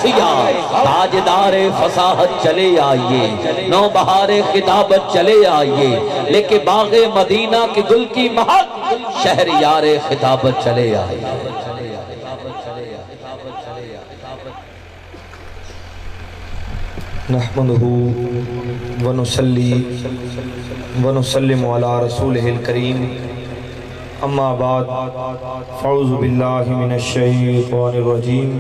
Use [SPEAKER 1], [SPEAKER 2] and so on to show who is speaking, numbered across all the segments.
[SPEAKER 1] غوثیہ تاجدار فصاحت چلے آئیے، نو بہار خطابت چلے آئیے، لے کے باغ مدینہ کے گل کی مہک شہریار خطابت چلے آئیے۔
[SPEAKER 2] نحمدہ ونصلی ونسلم علی رسولہ الکریم، اما بعد فاعوذ باللہ من الشیطان الرجیم،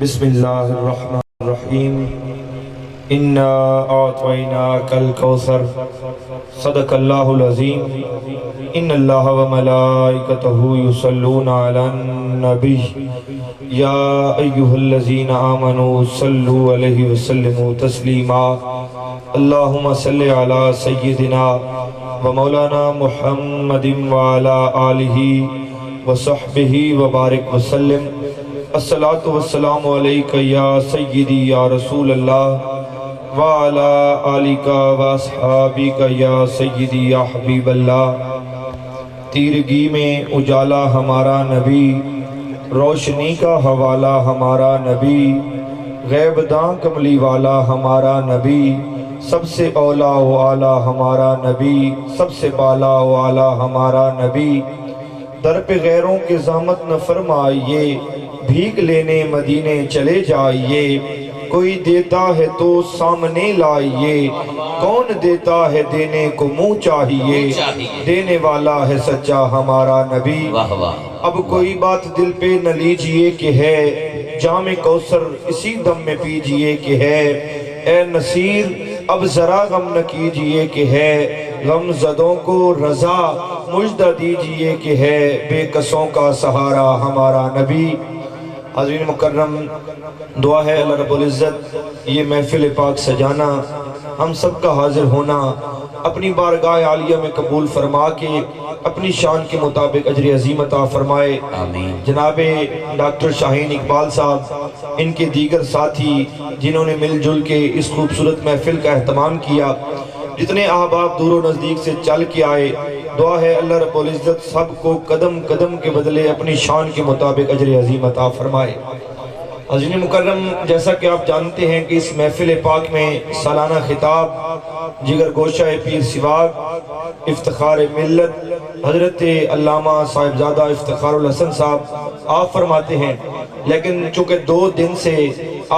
[SPEAKER 2] بسم اللہ الرحمن الرحیم، انا اعطیناک الکوثر، صدق اللہ العظیم۔ ان اللہ وملائکتہ یصلون علی النبی یا ایہا الذین آمنوا صلوا علیہ وسلموا تسلیما۔ اللہم صلی علی سیدنا و مولانا محمد وعلی آلہ وصحبہ وبارک وسلم۔ الصلاة والسلام علیکہ یا سیدی یا رسول اللہ وعلی آلکہ واصحابکہ یا سیدی یا حبیب اللہ۔ تیرگی میں اجالا ہمارا نبی، روشنی کا حوالہ ہمارا نبی، غیب داں کملی والا ہمارا نبی، سب سے اولا و اعلیٰ ہمارا نبی، سب سے بالا و اعلیٰ ہمارا نبی۔ در پہ غیروں کے زحمت نہ فرمائیے، بھیک لینے مدینے چلے جائیے، کوئی دیتا ہے تو سامنے لائیے، کون دیتا ہے دینے کو منہ چاہیے، دینے والا ہے سچا ہمارا نبی۔ اب کوئی بات دل پہ نہ لیجئے کہ ہے، جام کوثر اسی دم میں پیجئے کہ ہے، اے نصیر اب ذرا غم نہ کیجئے کہ ہے، غم زدوں کو رضا مجدہ دیجئے کہ ہے، بے کسوں کا سہارا ہمارا نبی۔ حضرین مکرم، دعا ہے اللہ رب العزت یہ محفل پاک سجانا، ہم سب کا حاضر ہونا اپنی بارگاہ عالیہ میں قبول فرما کے اپنی شان کے مطابق اجر عظیم عطا فرمائے۔ جناب ڈاکٹر شاہین اقبال صاحب، ان کے دیگر ساتھی جنہوں نے مل جل کے اس خوبصورت محفل کا اہتمام کیا، جتنے احباب دور و نزدیک سے چل کے آئے، دعا ہے اللہ رب العزت سب کو قدم قدم کے بدلے اپنی شان کے مطابق اجر عظیم عطا فرمائے۔ حضرین مکرم، جیسا کہ آپ جانتے ہیں کہ اس محفل پاک میں سالانہ خطاب جگر گوشہ پیر سواگ افتخار ملت حضرت علامہ صاحبزادہ افتخار الحسن صاحب آپ فرماتے ہیں، لیکن چونکہ 2 دن سے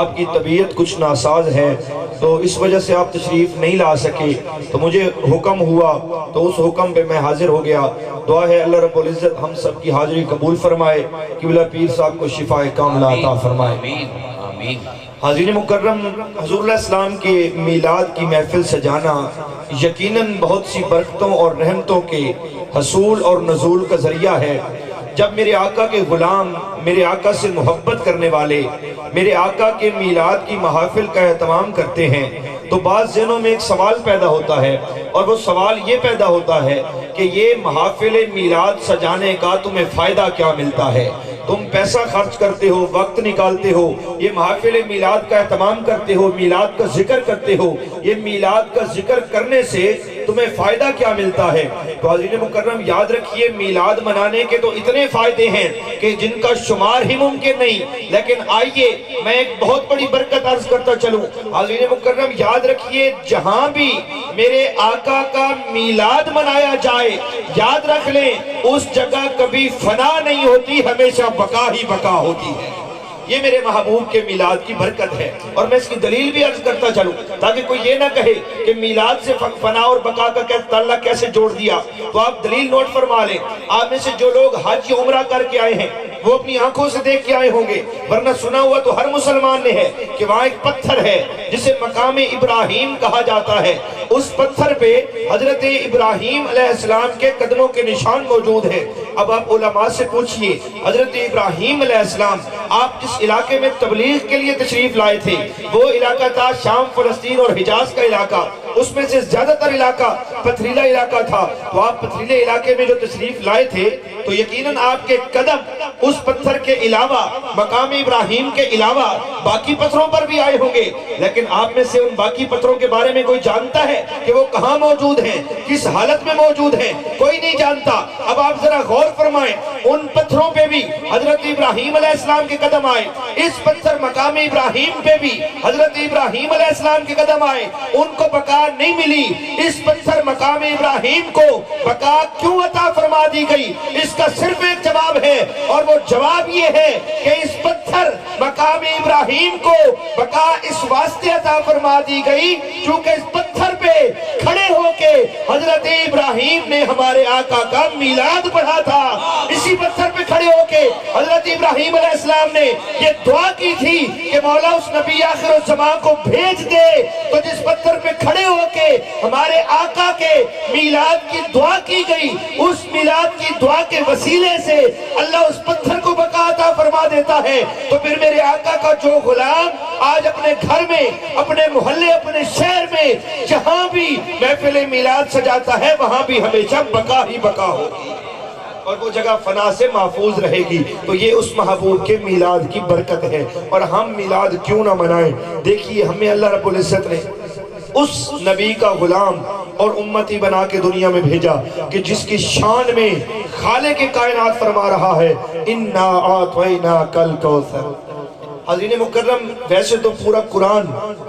[SPEAKER 2] آپ کی طبیعت کچھ ناساز ہے تو اس وجہ سے آپ تشریف نہیں لا سکے، تو مجھے حکم ہوا تو اس حکم پہ میں حاضر ہو گیا۔ دعا ہے اللہ رب العزت ہم سب کی حاضری قبول فرمائے، قبلہ پیر صاحب کو شفاء کاملہ عطا فرمائے۔ حاضرین مکرم، حضور علیہ السلام کے میلاد کی محفل سجانا یقیناً بہت سی برکتوں اور رحمتوں کے حصول اور نزول کا ذریعہ ہے۔ جب میرے آقا کے غلام، میرے آقا سے محبت کرنے والے میرے آقا کے میلاد کی محافل کا اہتمام کرتے ہیں تو بعض ذہنوں میں ایک سوال پیدا ہوتا ہے، اور وہ سوال یہ پیدا ہوتا ہے کہ یہ محافل میلاد سجانے کا تمہیں فائدہ کیا ملتا ہے؟ تم پیسہ خرچ کرتے ہو، وقت نکالتے ہو، یہ محافل میلاد کا اہتمام کرتے ہو، میلاد کا ذکر کرتے ہو، یہ میلاد کا ذکر کرنے سے تمہیں فائدہ کیا ملتا ہے؟ تو حضرین مکرم یاد رکھیے، میلاد منانے کے تو اتنے فائدے ہیں کہ جن کا شمار ہی ممکن نہیں، لیکن آئیے میں ایک بہت بڑی برکت عرض کرتا چلوں۔ حضرین مکرم یاد رکھیے، جہاں بھی میرے آقا کا میلاد منایا جائے، یاد رکھ لیں اس جگہ کبھی فنا نہیں ہوتی، ہمیشہ بقا ہی بقا ہوتی ہے۔ یہ میرے محبوب کے میلاد کی برکت ہے، اور میں اس کی دلیل بھی عرض کرتا چلوں تاکہ کوئی یہ نہ کہے کہ میلاد سے فنا اور بقا کا تعلق کیسے جوڑ دیا۔ تو آپ دلیل نوٹ فرما لیں، آپ میں سے جو لوگ حج عمرہ کر کے آئے ہیں وہ اپنی آنکھوں سے دیکھ کے آئے ہوں گے، ورنہ سنا ہوا تو ہر مسلمان نے ہے کہ وہاں ایک پتھر ہے جسے مقام ابراہیم کہا جاتا ہے۔ اس پتھر پہ حضرت ابراہیم علیہ السلام کے قدموں کے نشان موجود ہیں۔ اب آپ علماء سے پوچھئے، حضرت ابراہیم علیہ السلام آپ جس علاقے میں تبلیغ کے لیے تشریف لائے تھے وہ علاقہ تھا شام، فلسطین اور حجاز کا علاقہ۔ اس میں سے زیادہ تر علاقہ پتھریلا علاقہ تھا، تو آپ پتھریلے علاقے میں جو تشریف لائے تھے تو یقیناً آپ کے قدم اس پتھر کے علاوہ، مقام ابراہیم کے علاوہ باقی پتھروں پر بھی آئے ہوں گے، لیکن آپ میں سے ان باقی پتھروں کے بارے میں کوئی جانتا ہے کہ وہ کہاں موجود ہیں، کس حالت میں موجود ہیں؟ کوئی نہیں جانتا۔ اب آپ ذرا غور فرمائیں، ان پتھروں پہ بھی حضرت ابراہیم علیہ السلام کے قدم آئے، اس پتھر مقام ابراہیم پہ بھی حضرت ابراہیم علیہ السلام کے قدم آئے، ان کو بقا نہیں ملی۔ اس پتھر مقام ابراہیم کو بقا کیوں عطا فرما دی گئی؟ اس کا صرف ایک جواب ہے، اور وہ جواب یہ ہے کہ اس پتھر مقام ابراہیم کو بقا اس واسطے عطا فرما دی گئی چونکہ اس پتھر پہ کھڑے ہو کے حضرت ابراہیم نے ہمارے آقا کا میلاد پڑھا تھا۔ اسی پتھر پہ کھڑے ہو کے حضرت ابراہیم علیہ السلام نے یہ دعا کی تھی کہ مولا اس نبی آخر الزمان کو بھیج دے، تو جس پتھر پہ کھڑے ہو کے ہمارے آقا کے میلاد کی دعا کی گئی، اس میلاد کی دعا کے وسیلے سے اللہ اس پتھر کو بقا عطا فرما دیتا ہے۔ تو پھر میرے آقا کا جو غلام آج اپنے گھر میں، اپنے محلے، اپنے شہر میں جہاں بھی محفل میلاد سجاتا ہے وہاں بھی ہمیشہ بقا ہی بقا ہوگی، اور وہ جگہ فنا سے محفوظ رہے گی۔ تو یہ اس محبوب کے میلاد کی برکت ہے، اور ہم میلاد کیوں نہ منائیں؟ دیکھیے ہمیں اللہ رب العزت نے اس نبی کا غلام اور امتی بنا کے دنیا میں بھیجا کہ جس کی شان میں خالق کائنات فرما رہا ہے اِنَّا أَعْطَيْنَاكَ الْكَوْثَرَ۔ حضرین مکرم، ویسے تو پورا قرآن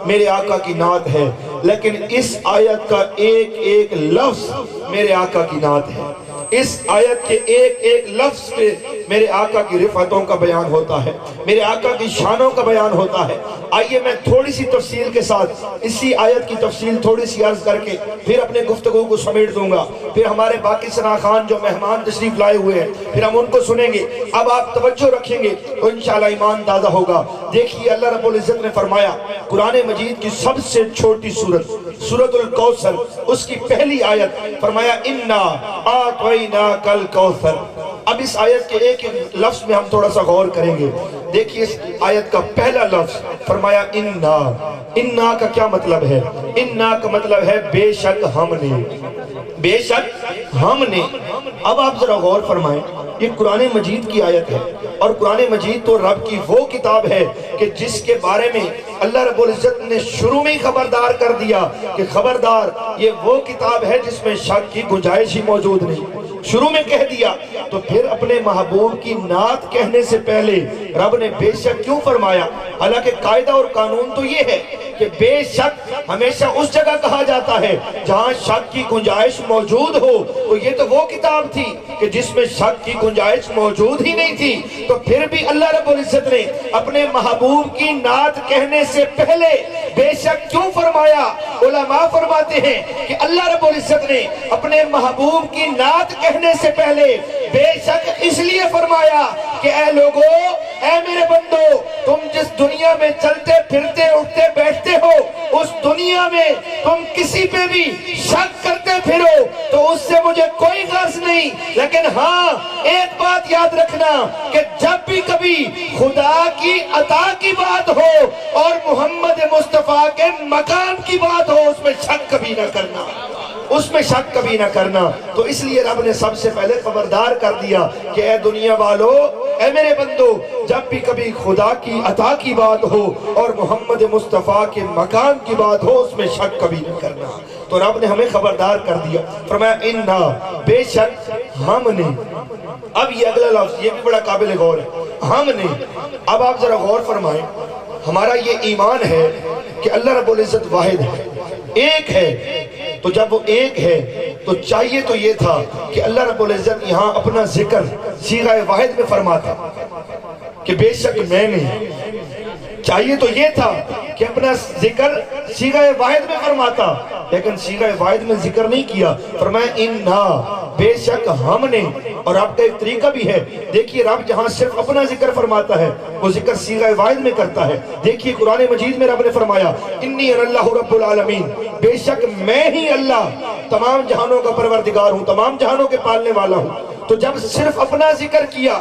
[SPEAKER 2] میرے آقا کی نعت ہے، لیکن اس آیت کا ایک ایک لفظ میرے آقا کی نعت ہے۔ اس آیت کے ایک ایک لفظ پہ میرے آقا کی رفعتوں کا بیان ہوتا ہے، میرے آقا کی شانوں کا بیان ہوتا ہے۔ آئیے میں تھوڑی سی تفصیل کے ساتھ اسی آیت کی تفصیل تھوڑی سی عرض کر کے پھر اپنے گفتگو کو سمیٹ دوں گا، پھر ہمارے باقی شناخان جو مہمان تشریف لائے ہوئے ہیں پھر ہم ان کو سنیں گے۔ اب آپ توجہ رکھیں گے تو انشاءاللہ ایمان تازہ ہوگا۔ دیکھیے اللہ رب العزت نے فرمایا قرآن مجید کی سب سے چھوٹی سورت، سورۃ الکوثر، اس کی پہلی آیت فرمایا اِنَّا أَعْطَيْنَاكَ الْكَوْثَرَ۔ اب اس آیت کے ایک لفظ میں ہم تھوڑا سا غور کریں گے۔ دیکھیے اس آیت کا پہلا لفظ فرمایا اِنَّا۔ اِنَّا کا کیا مطلب ہے؟ اِنَّا کا مطلب ہے بے شک ہم نے، بے شک ہم نے۔ اب آپ ذرا غور فرمائیں، یہ قرآن مجید کی آیت ہے، اور قرآن مجید تو رب کی وہ کتاب ہے کہ جس کے بارے میں اللہ رب العزت نے شروع میں ہی خبردار کر دیا کہ خبردار یہ وہ کتاب ہے جس میں شک کی گنجائش ہی موجود نہیں، شروع میں کہہ دیا۔ تو پھر اپنے محبوب کی نعت کہنے سے پہلے رب نے بے شک کیوں فرمایا؟ حالانکہ قاعدہ اور قانون تو یہ ہے کہ بے شک ہمیشہ اس جگہ کہا جاتا ہے جہاں شک کی گنجائش موجود ہو، تو یہ تو وہ کتاب تھی کہ جس میں شک کی گنجائش موجود ہی نہیں تھی، تو پھر بھی اللہ رب العزت نے اپنے محبوب کی نعت کہنے سے پہلے بے شک کیوں فرمایا؟ علماء فرماتے ہیں کہ اللہ رب العزت نے اپنے محبوب کی نعت کہنے سے پہلے بے شک اس لیے فرمایا کہ اے لوگو، اے میرے بندو، تم جس دنیا میں چلتے پھرتے اٹھتے بیٹھتے ہو، اس دنیا میں تم کسی پہ بھی شک کرتے پھرو تو اس سے مجھے کوئی غرض نہیں، لیکن ہاں ایک بات یاد رکھنا کہ جب بھی کبھی خدا کی عطا کی بات ہو اور محمد مصطفیٰ کے مقام کی بات ہو، اس میں شک کبھی نہ کرنا، اس میں شک کبھی نہ کرنا۔ تو اس لیے رب نے سب سے پہلے خبردار کر دیا کہ اے دنیا والو، اے میرے بندو، جب بھی کبھی خدا کی عطا کی بات ہو اور محمد مصطفیٰ کے مقام کی بات ہو، اس میں شک کبھی نہ کرنا۔ تو رب نے ہمیں خبردار کر دیا، فرمایا اِنَّا، بے شک ہم نے۔ اب یہ اگلا لفظ یہ بھی بڑا قابل غور ہے، ہم نے۔ اب آپ ذرا غور فرمائیں، ہمارا یہ ایمان ہے کہ اللہ رب العزت واحد ہے، ایک ہے۔ تو جب وہ ایک ہے تو چاہیے تو یہ تھا کہ اللہ رب العزت یہاں اپنا ذکر صیغہ واحد میں فرماتا کہ بے شک میں نے، چاہیے تو یہ تھا کہ اپنا ذکر صیغہ واحد میں فرماتا، لیکن صیغہ واحد میں ذکر نہیں کیا، فرمایا اِنَّا، بے شک ہم نے۔ اور آپ کا ایک طریقہ بھی ہے، دیکھیے رب جہاں صرف اپنا ذکر فرماتا ہے وہ ذکر صیغہ واحد میں کرتا ہے۔ دیکھیے قرآن مجید میں رب نے فرمایا انی انا اللہ رب العالمین، بے شک میں ہی اللہ تمام جہانوں کا پروردگار ہوں، تمام جہانوں کے پالنے والا ہوں۔ تو جب صرف اپنا ذکر کیا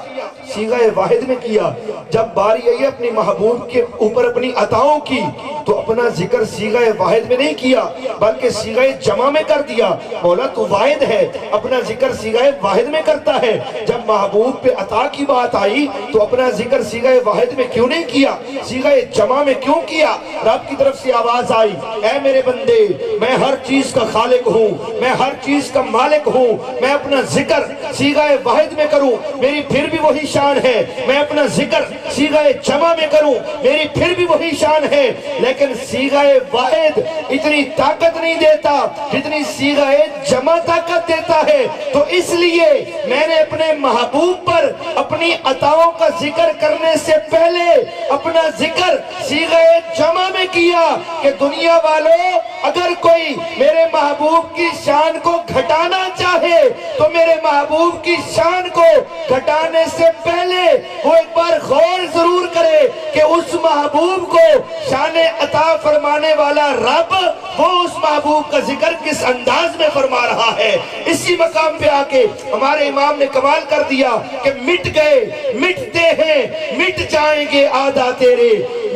[SPEAKER 2] صیغہ واحد میں کیا، جب باری آئی اپنی محبوب کے اوپر اپنی عطاؤں کی
[SPEAKER 3] تو اپنا ذکر صیغہ واحد میں نہیں کیا بلکہ صیغہ جمع میں کر دیا۔ مولا تو واحد ہے، اپنا ذکر صیغہ واحد میں کرتا ہے، جب محبوب پہ عطا کی بات آئی تو اپنا ذکر صیغہ واحد میں کیوں نہیں کیا، صیغہ جمع میں کیوں کیا؟ رب کی طرف سے آواز آئی، اے میرے بندے، میں ہر چیز کا خالق ہوں، میں ہر چیز کا مالک ہوں، میں اپنا ذکر صیغہ واحد میں کروں میری پھر بھی وہی شان ہے، میں اپنا ذکر صیغہ جمع میں کروں میری پھر بھی وہی شان ہے، لیکن صیغہ واحد اتنی طاقت نہیں دیتا جتنی صیغہ جمع طاقت دیتا ہے۔ تو اس لیے میں نے اپنے محبوب پر اپنی عطاؤں کا ذکر کرنے سے پہلے اپنا ذکر صیغہ جمع میں کیا کہ دنیا والوں اگر کوئی میرے محبوب کی شان کو گھٹانا چاہے تو میرے محبوب کی شان کو گھٹانے سے پہلے وہ ایک بار غور ضرور کرے کہ اس محبوب کو شان عطا فرمانے والا رب وہ اس محبوب کا ذکر کس انداز میں فرما رہا ہے۔ اسی مقام پہ آکے ہمارے امام نے کمال کر دیا کہ مٹ گئے مٹتے ہیں مٹ جائیں گے آدھا تیرے،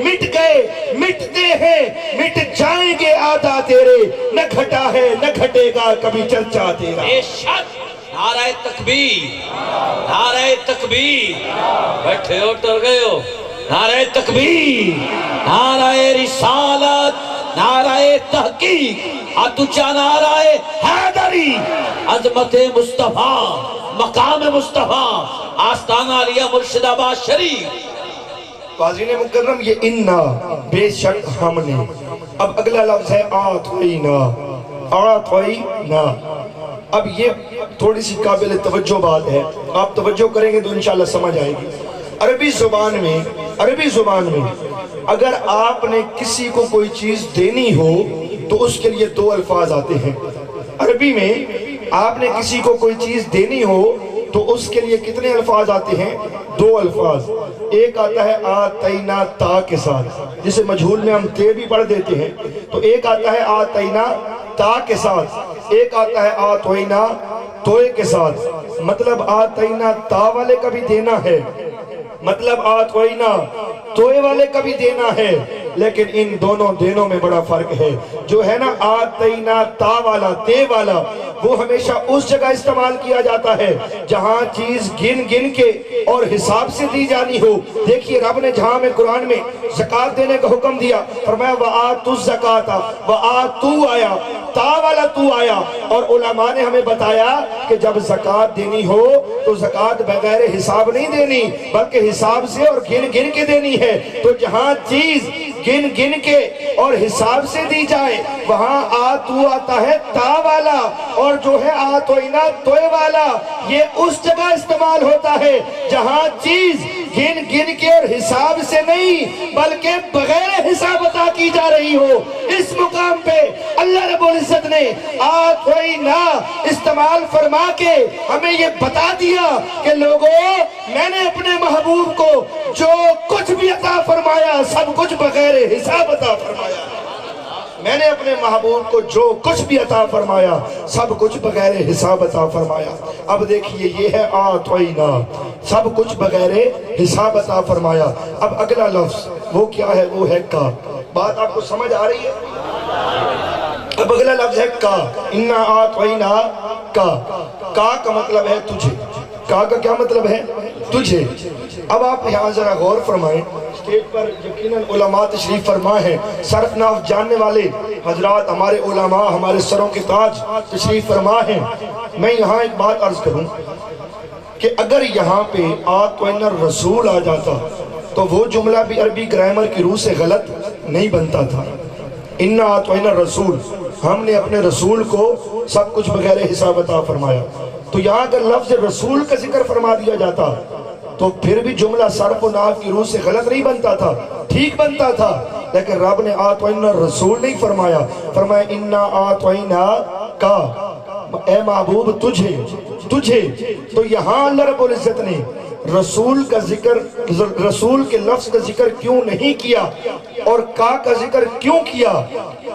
[SPEAKER 3] مٹ گئے مٹتے ہیں مٹ جائیں گے آدھا تیرے، نہ گھٹا ہے نہ گھٹے گا کبھی چرچا تیرا۔
[SPEAKER 1] بے شک نعرہ تکبیر، نعرہ تکبیر، بیٹھے ہو ٹر گئے ہو، نعرہ تکبیر، نعرہ رسالت، نعرہ تحقیق، اتچا نعرہ حیدری، عظمت مصطفیٰ، مقام مصطفیٰ، آستانہ علیہ مرشد آباد شریف۔
[SPEAKER 3] قاضی نے مکرم یہ اننا بے شک ہم نے، اب اگلا لفظ ہے آتوئینا، آتوئینا۔ اب یہ تھوڑی سی قابل توجہ بات ہے، آپ توجہ کریں گے تو انشاءاللہ سمجھ آئے گی۔ عربی زبان میں اگر آپ نے کسی کو کوئی چیز دینی ہو تو اس کے لیے دو الفاظ آتے ہیں۔ عربی میں آپ نے کسی کو کوئی چیز دینی ہو تو اس کے لیے کتنے الفاظ آتے ہیں؟ دو الفاظ۔ ایک آتا ہے آتینا تا کے ساتھ، جسے مجہول میں ہم تے بھی پڑھ دیتے ہیں، تو ایک آتا ہے آتینا تا کے ساتھ، ایک آتا ہے آتوینا توئے کے ساتھ۔ مطلب آتینا تا والے کا بھی دینا ہے، مطلب آتوینا توئے والے کا بھی دینا ہے، لیکن ان دونوں دینوں میں بڑا فرق ہے۔ جو ہے نا آتینا تا والا، تے والا، وہ ہمیشہ اس جگہ استعمال کیا جاتا ہے جہاں چیز گن گن کے اور حساب سے دی جانی ہو۔ دیکھیے رب نے جہاں میں قرآن میں زکاة دینے کا حکم دیا، فرمایا وَآتُوا الزَّكَاةَ، وَآتُوا آیا، تا والا تو آیا، اور علماء نے ہمیں بتایا کہ جب زکاة دینی ہو تو زکاة بغیر حساب نہیں دینی بلکہ حساب سے اور گن گن کے دینی ہے۔ تو جہاں چیز گن گن کے اور حساب سے دی جائے وہاں آتو آتا ہے تا والا، اور جو ہے آتوینا توئے والا، یہ اس جگہ استعمال ہوتا ہے جہاں چیز گن گن کے اور حساب سے نہیں بلکہ بغیر حساب عطا کی جا رہی ہو۔ اس مقام پہ اللہ رب العزت نے آتوینا استعمال فرما کے ہمیں یہ بتا دیا کہ لوگوں میں نے اپنے محبوب کو جو کچھ بھی عطا فرمایا سب کچھ بغیر حساب عطا فرمایا۔ میں نے اپنے محبوب کو جو کچھ بھی عطا فرمایا سب کچھ بغیر حساب عطا فرمایا۔ اب دیکھیے یہ ہے آتوینا، سب کچھ بغیر حساب عطا فرمایا۔ اب اگلا لفظ وہ کیا ہے؟ وہ ہے کا۔ بات آپ کو سمجھ آ رہی ہے؟ اب اگلا لفظ ہے کا، انا آتوینا کا۔ کا کا مطلب ہے تجھے، کا کا کیا مطلب ہے؟ تجھے۔ اب آپ یہاں ذرا غور فرمائیں، اسٹیج پر یقیناً علماء تشریف فرما ہیں، صرف ناف جاننے والے حضرات ہمارے علماء ہمارے سروں کے تاج تشریف فرما ہیں۔ میں یہاں ایک بات عرض کروں کہ اگر یہاں پہ آتوینا رسول آ جاتا تو وہ جملہ بھی عربی گرامر کی روح سے غلط نہیں بنتا تھا۔ انا آتوینا رسول، ہم نے اپنے رسول کو سب کچھ بغیر حساب عطا فرمایا، تو یہاں اگر لفظ رسول کا ذکر فرما دیا جاتا تو پھر بھی جملہ صرف و نحو کی روح سے غلط نہیں بنتا تھا، ٹھیک بنتا تھا، لیکن رب نے آتوینا رسول نہیں فرمایا، فرمایا انا آتوینا کا، اے محبوب تجھے۔ تو یہاں اللہ رب العزت نے رسول کا ذکر، رسول کے لفظ کا ذکر کیوں نہیں کیا اور کا ذکر کیوں کیا؟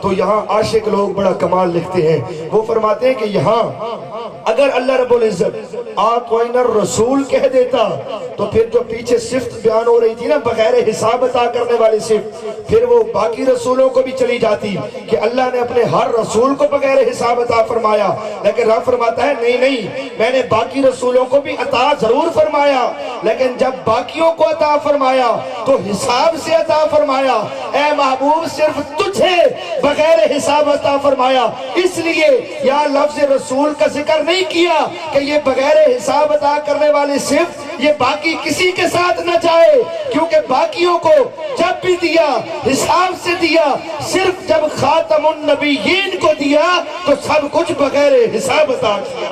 [SPEAKER 3] تو یہاں عاشق لوگ بڑا کمال لکھتے ہیں، وہ فرماتے ہیں کہ یہاں اگر اللہ رب العزت آتوین الرسول کہہ دیتا تو پھر جو پیچھے صفت بیان ہو رہی تھی نا بغیر حساب عطا کرنے والی صفت، پھر وہ باقی رسولوں کو بھی چلی جاتی کہ اللہ نے اپنے ہر رسول کو بغیر حساب عطا فرمایا، لیکن رب فرماتا ہے نہیں نہیں، میں نے باقی رسولوں کو بھی عطا ضرور فرمایا، لیکن جب باقیوں کو عطا فرمایا تو حساب سے عطا فرمایا۔ اے محبوب صرف تجھے بغیر حساب عطا فرمایا، اس لیے یا لفظ رسول کا ذکر نہیں کیا کہ یہ بغیر حساب عطا کرنے والی صفت یہ باقی کسی کے ساتھ نہ جائے، کیونکہ باقیوں کو جب بھی دیا حساب سے دیا، صرف جب خاتم النبیین کو دیا تو سب کچھ بغیر حساب عطا کیا۔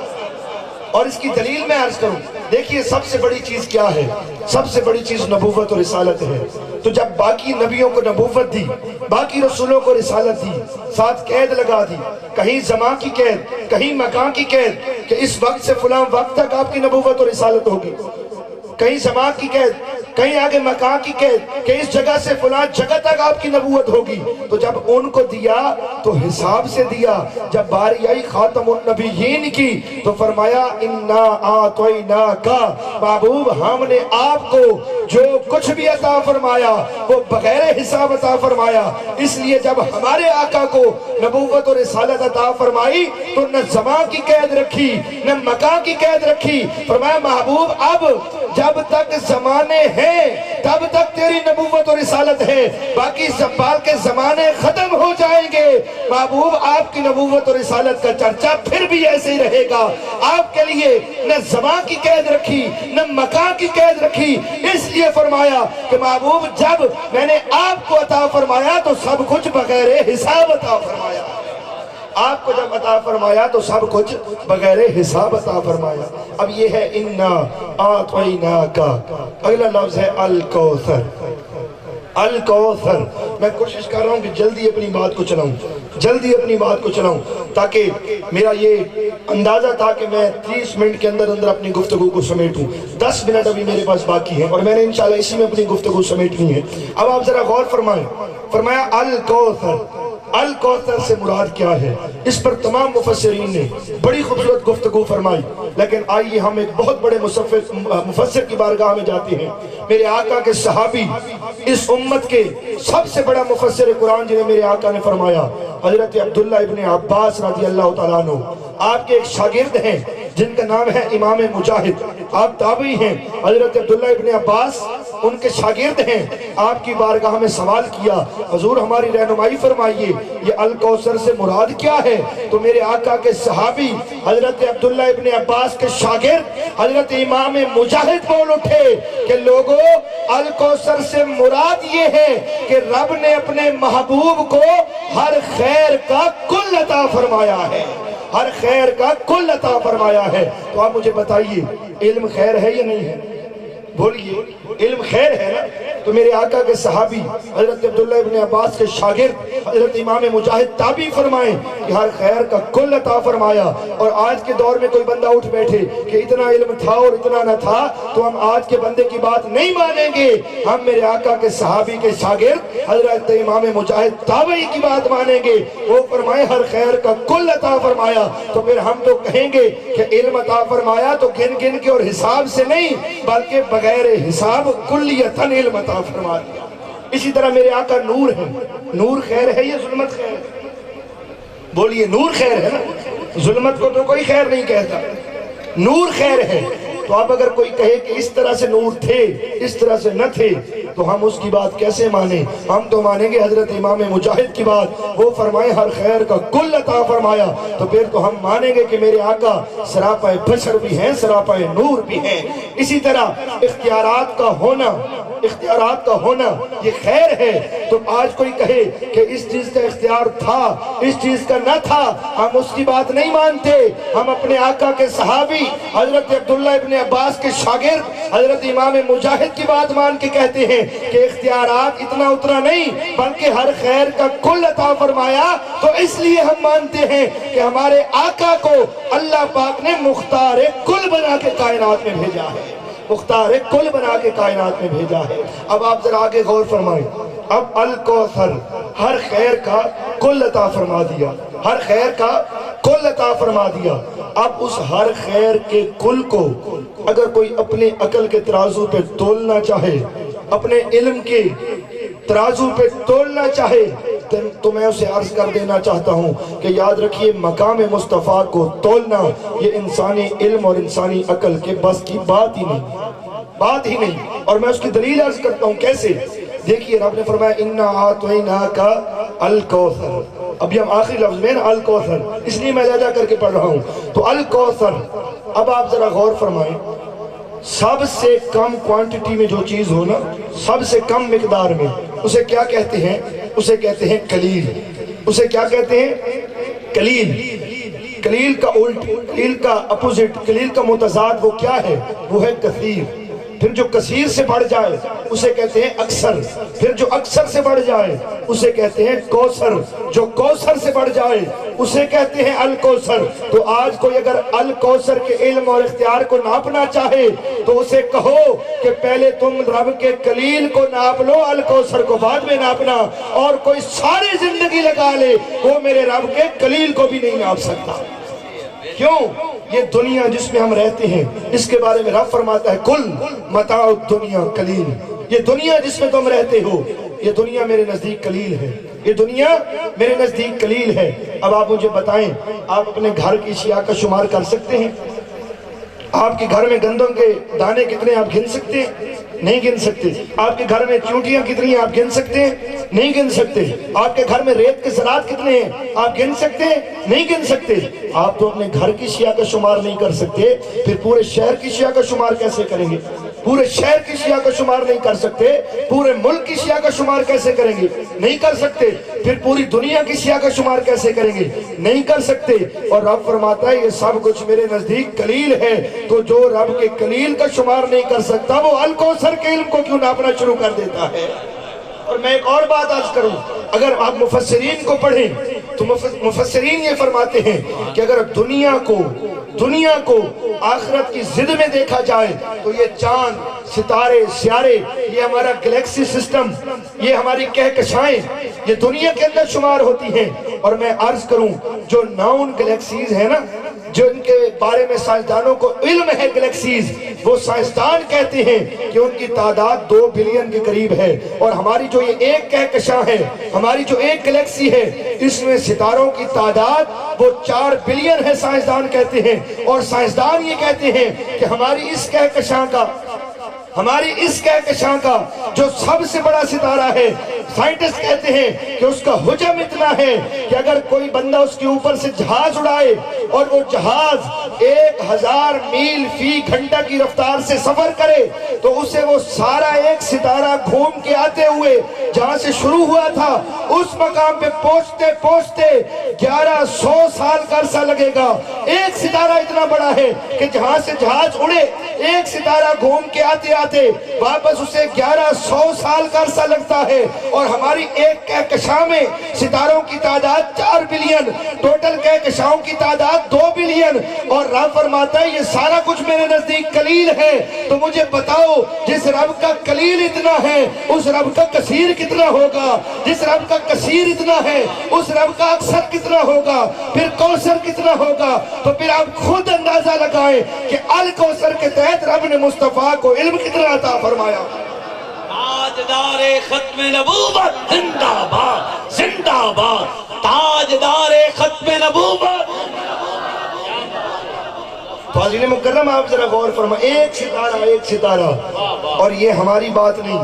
[SPEAKER 3] اور اس کی دلیل میں عرض کروں، دیکھیے سب سے بڑی چیز کیا ہے؟ سب سے بڑی چیز نبوت اور رسالت ہے۔ تو جب باقی نبیوں کو نبوت دی، باقی رسولوں کو رسالت دی، ساتھ قید لگا دی، کہیں زمان کی قید، کہیں مکان کی قید کہ اس وقت سے فلاں وقت تک آپ کی نبوت اور رسالت ہوگی، کہیں زمان کی قید، کہیں آگے مکان کی قید کہ اس جگہ سے فلاں جگہ تک آپ کی نبوت ہوگی۔ تو جب ان کو دیا تو حساب سے دیا، جب باری آئی خاتم النبیین کی تو فرمایا انا اعطیناکا، محبوب ہم نے آپ کو جو کچھ بھی عطا فرمایا وہ بغیر حساب عطا فرمایا۔ اس لیے جب ہمارے آقا کو نبوت اور رسالت عطا فرمائی تو نہ زمان کی قید رکھی نہ مکان کی قید رکھی، فرمایا محبوب اب جب تک زمانے ہیں تب تک تیری نبوت اور رسالت ہے، باقی زبال کے زمانے ختم ہو جائیں گے، محبوب آپ کی نبوت اور رسالت کا چرچا پھر بھی ایسے ہی رہے گا۔ آپ کے لیے نہ زمان کی قید رکھی نہ مکان کی قید رکھی، اس لیے فرمایا کہ محبوب جب میں نے آپ کو عطا فرمایا تو سب کچھ بغیر حساب عطا فرمایا، آپ کو جب عطا فرمایا تو سب کچھ بغیر حساب عطا فرمایا۔ اب یہ ہے انا اعطیناکا، اگلا لفظ ہے الکوثر۔ الکوثر، میں کوشش کر رہا ہوں کہ جلدی اپنی بات کو چلاؤں تاکہ میرا یہ اندازہ تھا کہ میں 30 منٹ کے اندر اپنی گفتگو کو سمیٹوں۔ 10 منٹ ابھی میرے پاس باقی ہیں اور میں نے انشاءاللہ اسی میں اپنی گفتگو سمیٹنی ہے۔ اب آپ ذرا غور فرمائیں، فرمایا الکوثر، الکوثر سے مراد کیا ہے؟ اس پر تمام مفسرین نے بڑی خوبصورت گفتگو فرمائی، لیکن آئیے ہم ایک بہت بڑے مفسر کی بارگاہ میں جاتے ہیں۔ میرے آقا کے صحابی، اس امت کے سب سے بڑا مفسر قرآن جنہیں میرے آقا نے فرمایا، حضرت عبداللہ ابن عباس رضی اللہ تعالیٰ عنہ، آپ کے ایک شاگرد ہیں جن کا نام ہے امام مجاہد، آپ تابعی ہیں۔ حضرت عبداللہ ابن عباس ان کے شاگرد ہیں، آپ کی بارگاہ میں سوال کیا حضور ہماری رہنمائی فرمائیے یہ الکوثر سے مراد کیا ہے؟ تو میرے آقا کے صحابی حضرت عبداللہ ابن عباس کے شاگرد حضرت امام مجاہد بول اٹھے کہ لوگوں الکوثر سے مراد یہ ہے کہ رب نے اپنے محبوب کو ہر خیر کا کل عطا فرمایا ہے، ہر خیر کا کل عطا فرمایا ہے۔ تو آپ مجھے بتائیے علم خیر ہے یا نہیں ہے؟ بولیے علم خیر ہے نا؟ تو میرے آقا کے صحابی حضرت عبداللہ ابن عباس کے شاگرد حضرت امام مجاہد تابعی فرمائیں کہ ہر خیر کا کل عطا فرمایا۔ اور آج کے دور میں کوئی بندہ اٹھ بیٹھے کہ اتنا علم تھا اور اتنا نہ تھا تو ہم آج کے بندے کی بات نہیں مانیں گے، ہم میرے آقا کے صحابی کے شاگرد حضرت امام مجاہد تابعی کی بات مانیں گے۔ وہ فرمائے ہر خیر کا کل عطا فرمایا، تو پھر ہم تو کہیں گے کہ علم عطا فرمایا تو گن گن کے اور حساب سے نہیں بلکہ بغیر حساب کلیتاً علم عطا فرما دیا۔ اسی طرح میرے آقا نور ہے، نور خیر ہے یا ظلمت خیر ہے؟ بولیے نور خیر ہے نا؟ ظلمت کو تو کوئی خیر نہیں کہتا، نور خیر ہے۔ تو اب اگر کوئی کہے کہ اس طرح سے نور تھے اس طرح سے نہ تھے تو ہم اس کی بات کیسے مانیں؟ ہم تو مانیں گے حضرت امام مجاہد کی بات، وہ فرمائے ہر خیر کا کل عطا فرمایا، تو پھر تو ہم مانیں گے کہ میرے آقا سراپا بشر بھی ہیں، سراپا نور بھی ہیں۔ اسی طرح اختیارات کا ہونا یہ خیر ہے۔ تو آج کوئی کہے کہ اس چیز کا اختیار تھا اس چیز کا نہ تھا، ہم اس کی بات نہیں مانتے، ہم اپنے آقا کے صحابی حضرت عبداللہ ابن عباس کے شاگرد حضرت امام مجاہد کی بات مان کے کہتے ہیں کہ اختیارات اتنا اتنا نہیں بلکہ ہر خیر کا کل عطا فرمایا۔ تو اس لیے ہم مانتے ہیں کہ ہمارے آقا کو اللہ پاک نے مختار کل بنا کے کائنات میں بھیجا ہے۔ مختار کل بنا کے کائنات میں بھیجا ہے۔ اب آپ ذرا آگے غور فرمائیں، اب الکوثر ہر خیر کا کل عطا فرما دیا، ہر خیر کا کل عطا فرما دیا۔ اب اس ہر خیر کے کل کو اگر کوئی اپنے عقل کے ترازو پہ تولنا چاہے، اپنے علم کے ترازو پہ تولنا چاہے، تو میں اسے عرض کر دینا چاہتا ہوں کہ یاد رکھیے مقام مصطفیٰ کو تولنا یہ انسانی علم اور انسانی عقل کے بس کی بات ہی نہیں۔ اور میں اس کی دلیل عرض کرتا ہوں کیسے؟ دیکھیے رب نے فرمایا اِنَّا أَعْطَيْنَاكَ الْكَوْثَرَ، اب یہ ہم آخری لفظ میں الکوثر، اس لیے میں لہجہ کر کے پڑھ رہا ہوں۔ تو الکوثر، اب آپ ذرا غور فرمائیں، سب سے کم کوانٹٹی میں جو چیز ہو نا، سب سے کم مقدار میں، اسے کیا کہتے ہیں؟ اسے کہتے ہیں قلیل۔ اسے کیا کہتے ہیں؟ قلیل۔ قلیل کا الٹ، قلیل کا اپوزٹ، قلیل کا متضاد وہ کیا ہے؟ وہ ہے کثیر۔ پھر جو کثیر سے بڑھ جائے اسے کہتے ہیں اکثر، پھر جو اکثر سے بڑھ جائے اسے کہتے ہیں کوثر، جو کوثر سے بڑھ جائے اسے کہتے ہیں الکوثر۔ تو آج کوئی اگر الکوثر کے علم اور اختیار کو ناپنا چاہے تو اسے کہو کہ پہلے تم رب کے قلیل کو ناپ لو، الکوثر کو بعد میں ناپنا، اور کوئی ساری زندگی لگا لے وہ میرے رب کے قلیل کو بھی نہیں ناپ سکتا۔ کیوں؟ یہ دنیا جس میں ہم رہتے ہیں اس کے بارے میں رب فرماتا ہے کل متاع الدنیا قلیل، یہ دنیا جس میں تم رہتے ہو یہ دنیا میرے نزدیک قلیل ہے، یہ دنیا میرے نزدیک قلیل ہے۔ اب آپ مجھے بتائیں، آپ اپنے گھر کی اشیاء کا شمار کر سکتے ہیں؟ آپ کے گھر میں گندم کے دانے کتنے آپ گن سکتے ہیں؟ نہیں گن سکتے۔ آپ کے گھر میں چونٹیاں کتنی ہیں آپ گن سکتے ہیں؟ نہیں گن سکتے۔ آپ کے گھر میں ریت کے ذرات کتنے ہیں آپ گن سکتے ہیں؟ نہیں گن سکتے۔ آپ تو اپنے گھر کی اشیاء کا شمار نہیں کر سکتے، پھر پورے شہر کی اشیاء کا شمار کیسے کریں گے؟ پورے شہر کی اشیاء کا شمار نہیں کر سکتے، پورے ملک کی اشیاء کا شمار کیسے کریں گے؟ نہیں کر سکتے۔ پھر پوری دنیا کی اشیاء کا شمار کیسے کریں گے؟ نہیں کر سکتے۔ اور رب فرماتا ہے یہ سب کچھ میرے نزدیک قلیل ہے۔ تو جو رب کے قلیل کا شمار نہیں کر سکتا وہ الکوثر کے علم کو کیوں ناپنا شروع کر دیتا ہے؟ اور میں ایک اور بات عرض کروں، اگر آپ مفسرین کو پڑھیں تو مفسرین یہ فرماتے ہیں کہ اگر دنیا کو آخرت کی ضد میں دیکھا جائے تو یہ چاند، ستارے، سیارے، یہ ہمارا گلیکسی سسٹم، یہ ہماری کہکشائیں، یہ دنیا کے اندر شمار ہوتی ہیں۔ اور میں عرض کروں جو ناؤن گلیکسیز ہیں نا، جو ان کے بارے میں سائنسدانوں کو علم ہے گلیکسیز، وہ سائنسدان کہتے ہیں کہ ان کی تعداد 2 بلین کے قریب ہے۔ اور ہماری جو یہ ایک کہکشاں ہے، ہماری جو ایک گلیکسی ہے، اس میں ستاروں کی تعداد وہ 4 بلین ہے سائنسدان کہتے ہیں۔ اور سائنسدان یہ کہتے ہیں کہ ہماری اس کہکشاں کا جو سب سے بڑا ستارہ ہے، سائنٹسٹ کہتے ہیں کہ اس کا حجم اتنا ہے کہ اگر کوئی بندہ اس کے اوپر سے جہاز اڑائے اور وہ جہاز 1000 میل فی گھنٹہ کی رفتار سے سفر کرے تو اسے وہ سارا ایک ستارہ گھوم کے آتے ہوئے جہاں سے شروع ہوا تھا اس مقام پہ پہنچتے 1100 سال کا عرصہ لگے گا۔ ایک ستارہ اتنا بڑا ہے کہ جہاں سے جہاز اڑے ایک ستارہ گھوم کے آتے واپس اسے 1100 سال کا عرصہ لگتا ہے۔ اور ہماری ایک کہکشاں میں ستاروں کی تعداد 4 بلین، ٹوٹل کہکشاؤں کی تعداد 2 بلین۔ اور رب فرماتا ہے یہ سارا کچھ میرے نزدیک قلیل ہے۔ تو مجھے بتاؤ جس رب کا قلیل اتنا ہے اس رب کا کثیر کتنا ہوگا؟ جس رب کا کثیر اتنا ہے اس رب کا اکثر کتنا ہوگا؟ پھر کوثر کتنا ہوگا؟ تو پھر آپ خود اندازہ لگائیں کہ الکوثر کے تحت رب نے مصطفیٰ کو علم کتنا عطا فرمایا۔
[SPEAKER 1] تاجدار ختم نبوت زندہ باد، زندہ باد، تاجدار ختم نبوت۔
[SPEAKER 3] فاضل مکرم آپ ذرا غور فرمائیں، ایک ستارہ، اور یہ ہماری بات نہیں،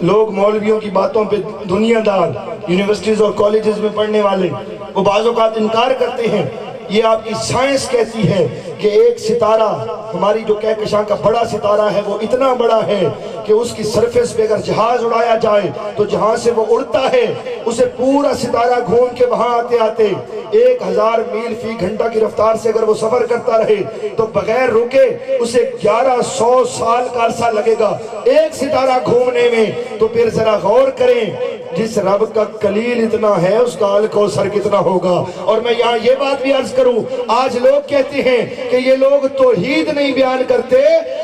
[SPEAKER 3] لوگ مولویوں کی باتوں پہ دنیا دار یونیورسٹیز اور کالجز میں پڑھنے والے وہ بعض اوقات انکار کرتے ہیں۔ یہ آپ کی سائنس کہتی ہے کہ ایک ستارہ، ہماری جو کہکشاں کا بڑا ستارہ ہے وہ اتنا بڑا ہے کہ اس کی سرفیس پہ اگر جہاز اڑایا جائے تو جہاں سے وہ اڑتا ہے اسے پورا ستارہ گھوم کے وہاں آتے 1000 میل فی گھنٹہ کی رفتار سے اگر وہ سفر کرتا رہے تو بغیر رکے اسے 1100 سال کا عرصہ لگے گا ایک ستارہ گھومنے میں۔ تو پھر ذرا غور کریں جس رب کا قلیل اتنا ہے اس کا الکوثر کتنا ہوگا۔ اور میں یہاں یہ بات بھی عرض کروں، آج لوگ کہتے ہیں کہ یہ لوگ توحید نہیں بیان کرتے،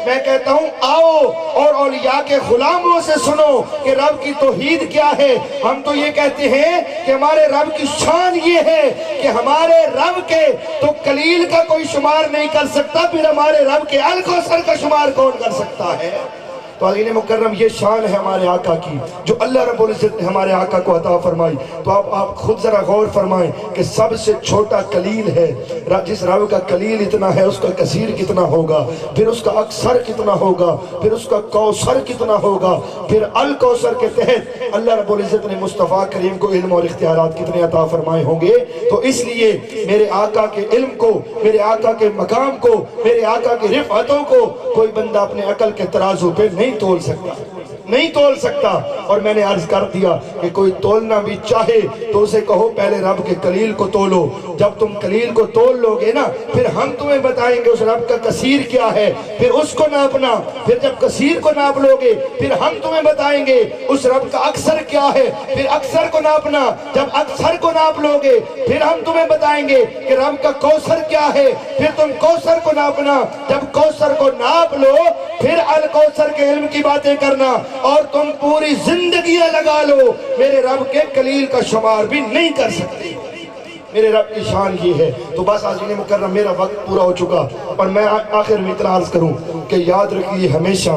[SPEAKER 3] میں کہتا ہوں آؤ اور اولیاء کے غلاموں سے سنو کہ رب کی توحید کیا ہے۔ ہم تو یہ کہتے ہیں کہ ہمارے رب کی شان یہ ہے کہ ہمارے رب کے تو کلیل کا کوئی شمار نہیں کر سکتا، پھر ہمارے رب کے الکوثر کا شمار کون کر سکتا ہے؟ تو علی مکرم یہ شان ہے ہمارے آقا کی جو اللہ رب العزت نے ہمارے آقا کو عطا فرمائی۔ تو آپ خود ذرا غور فرمائیں کہ سب سے چھوٹا کلیل ہے، جس رب کا کلیل اتنا ہے اس کا کثیر کتنا ہوگا، پھر اس کا اکثر کتنا ہوگا، پھر اس کا کوثر کتنا ہوگا، پھر الکوثر کے تحت اللہ رب العزت نے مصطفیٰ کریم کو علم اور اختیارات کتنے عطا فرمائے ہوں گے۔ تو اس لیے میرے آقا کے علم کو، میرے آقا کے مقام کو، میرے آقا کی رفعتوں کو کوئی بندہ اپنے عقل کے ترازو پہ نہیں تول سکتا، نہیں تول سکتا۔ اور میں نے عرض کر دیا کہ کوئی تولنا بھی چاہے تو اسے کہو پہلے رب کے کلیل کو تولو۔ جب تم کلیل کو تول لو گے نا، پھر ہم تمہیں بتائیں گے اس رب کا کثیر کیا ہے، پھر اس کو ناپنا۔ پھر جب کثیر کو ناپ لو گے پھر ہم تمہیں بتائیں گے اس رب کا اکثر کیا ہے، پھر اکثر کو ناپنا۔ جب اکثر کو ناپ لو گے پھر ہم تمہیں بتائیں گے کہ رب کا کوثر کیا ہے، پھر تم کوثر کو ناپنا۔ جب کوثر کو ناپ لو پھر الکوثر کے علم کی باتیں کرنا، اور تم پوری زندگیاں لگا لو میرے رب کے کلیل کا شمار بھی نہیں کر سکتے۔ میرے رب کی شان یہ ہے۔ تو بس عزیز مکرم میرا وقت پورا ہو چکا، اور میں آخر میں اتنا عرض کروں کہ یاد رکھیے ہمیشہ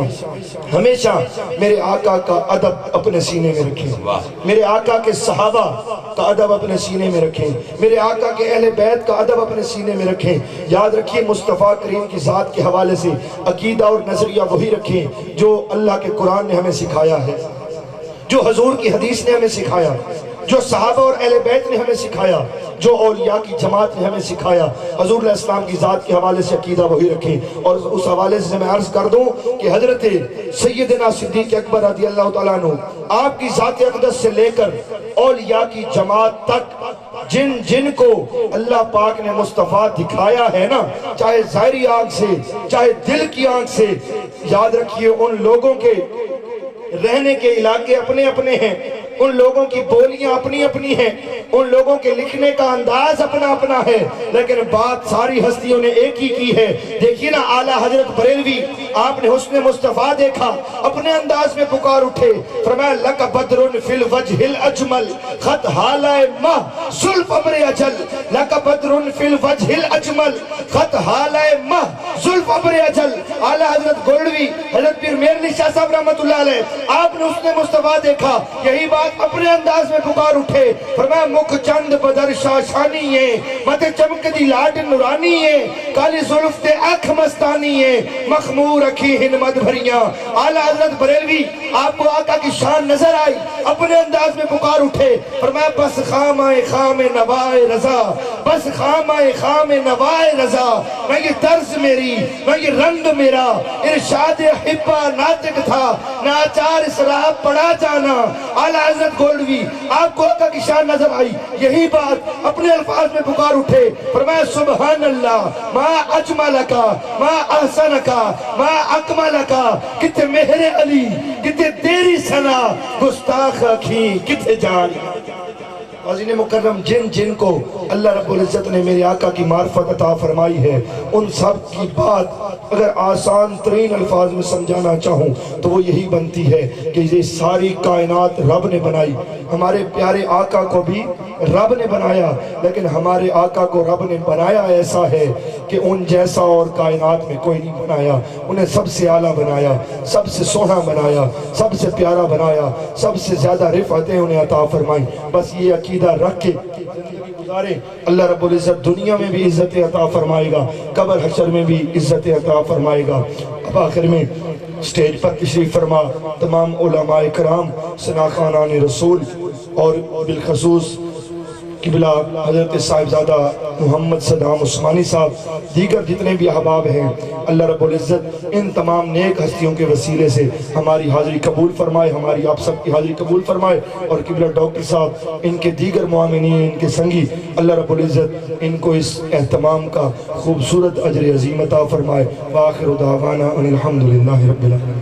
[SPEAKER 3] ہمیشہ میرے آقا کا ادب اپنے سینے میں رکھیں، میرے آقا کے صحابہ کا ادب اپنے سینے میں رکھیں، میرے آقا کے اہل بیت کا ادب اپنے سینے میں رکھیں۔ یاد رکھیے مصطفیٰ کریم کی ذات کے حوالے سے عقیدہ اور نظریہ وہی رکھیں جو اللہ کے قرآن نے ہمیں سکھایا ہے، جو حضور کی حدیث نے ہمیں سکھایا، جو صحابہ اور اہل بیت نے ہمیں سکھایا، جو اولیاء کی جماعت نے ہمیں سکھایا۔ حضور علیہ السلام کی ذات کے حوالے سے عقیدہ وہی رکھیں۔ اور اس حوالے سے میں عرض کر دوں کہ حضرت سیدنا صدیق اکبر رضی اللہ تعالیٰ عنہ آپ کی ذات اقدس سے لے کر اولیاء کی جماعت تک جن جن کو اللہ پاک نے مصطفیٰ دکھایا ہے نا، چاہے ظاہری آنکھ سے چاہے دل کی آنکھ سے، یاد رکھیے ان لوگوں کے رہنے کے علاقے اپنے اپنے ہیں، ان لوگوں کی بولیاں اپنی اپنی ہیں، ان لوگوں کے لکھنے کا انداز اپنا اپنا ہے، لیکن بات ساری ہستیوں نے ایک ہی کی ہے۔ دیکھیے نا اعلیٰ حضرت بریلوی، آپ نے حسن مصطفیٰ دیکھا، اپنے انداز میں پکار اٹھے، فرمایا لک بدر فی الوجہ الاجمل خط حالہ مہ زلف ابر اجل، لک بدر فی الوجہ الاجمل خط حالہ مہ زلف ابر اجل۔ اعلیٰ حضرت گولڈوی، حضرت پیر میر علی شاہ صاحب رحمۃ اللہ علیہ، آپ نے حسن مصطفیٰ دیکھا، یہی بات اپنے انداز میں پکار اٹھے، فرمایا مکھ چند بدر شاشانی ہے، مت چمک دی لاٹ نورانی ہے، کالی زلف تے اکھ مستانی ہے، مخمور اکھی ہنمت بھریاں۔ اعلیٰ حضرت بریلوی، آپ کو آقا کی شان نظر آئی، اپنے انداز میں پکار اٹھے، فرمایا بس خامہ خام نوائے رضا، بس خامہ خام نوائے رضا، میں یہ طرز میری، میں یہ رنگ میرا، ارشاد حبہ ناطق تھا، ناچار اسراب پڑا جانا۔ اعلیٰ حضرت گولڈوی، آپ کو آقا کی شان نظر آئی، یہی بات اپنے الفاظ میں پکار اٹھے، فرمایا سبحان اللہ ما اجملکا ما احسنکا ما اکملکا، کتے مہر علی کتے تیری ثنا، گستاخ اکھی کتے جان۔ عزیز مکرم، جن جن کو اللہ رب العزت نے میرے آقا کی معرفت عطا فرمائی ہے، ان سب کی بات اگر آسان ترین الفاظ میں سمجھانا چاہوں تو وہ یہی بنتی ہے کہ یہ ساری کائنات رب نے بنائی، ہمارے پیارے آقا کو بھی رب نے بنایا، لیکن ہمارے آقا کو رب نے بنایا ایسا ہے کہ ان جیسا اور کائنات میں کوئی نہیں بنایا۔ انہیں سب سے اعلیٰ بنایا، سب سے سونا بنایا، سب سے پیارا بنایا، سب سے زیادہ رفعتیں انہیں عطا فرمائیں۔ بس یہ عقیدہ رکھ کے زندگی گزارے، اللہ رب العزت دنیا میں بھی عزت عطا فرمائے گا، قبر حشر میں بھی عزت عطا فرمائے گا۔ اب آخر میں سٹیج پر تشریف فرما تمام علماء کرام، سناخوانان رسول، اور بالخصوص قبلہ حضرت صاحبزادہ محمد صدام عثمانی صاحب، دیگر جتنے بھی احباب ہیں، اللہ رب العزت ان تمام نیک ہستیوں کے وسیلے سے ہماری حاضری قبول فرمائے، ہماری آپ سب کی حاضری قبول فرمائے، اور قبلہ ڈاکٹر صاحب، ان کے دیگر معاملین، ان کے سنگی، اللہ رب العزت ان کو اس اہتمام کا خوبصورت اجر عظیم عطا فرمائے۔ وآخر دعوانا ان الحمدللہ رب العالمین۔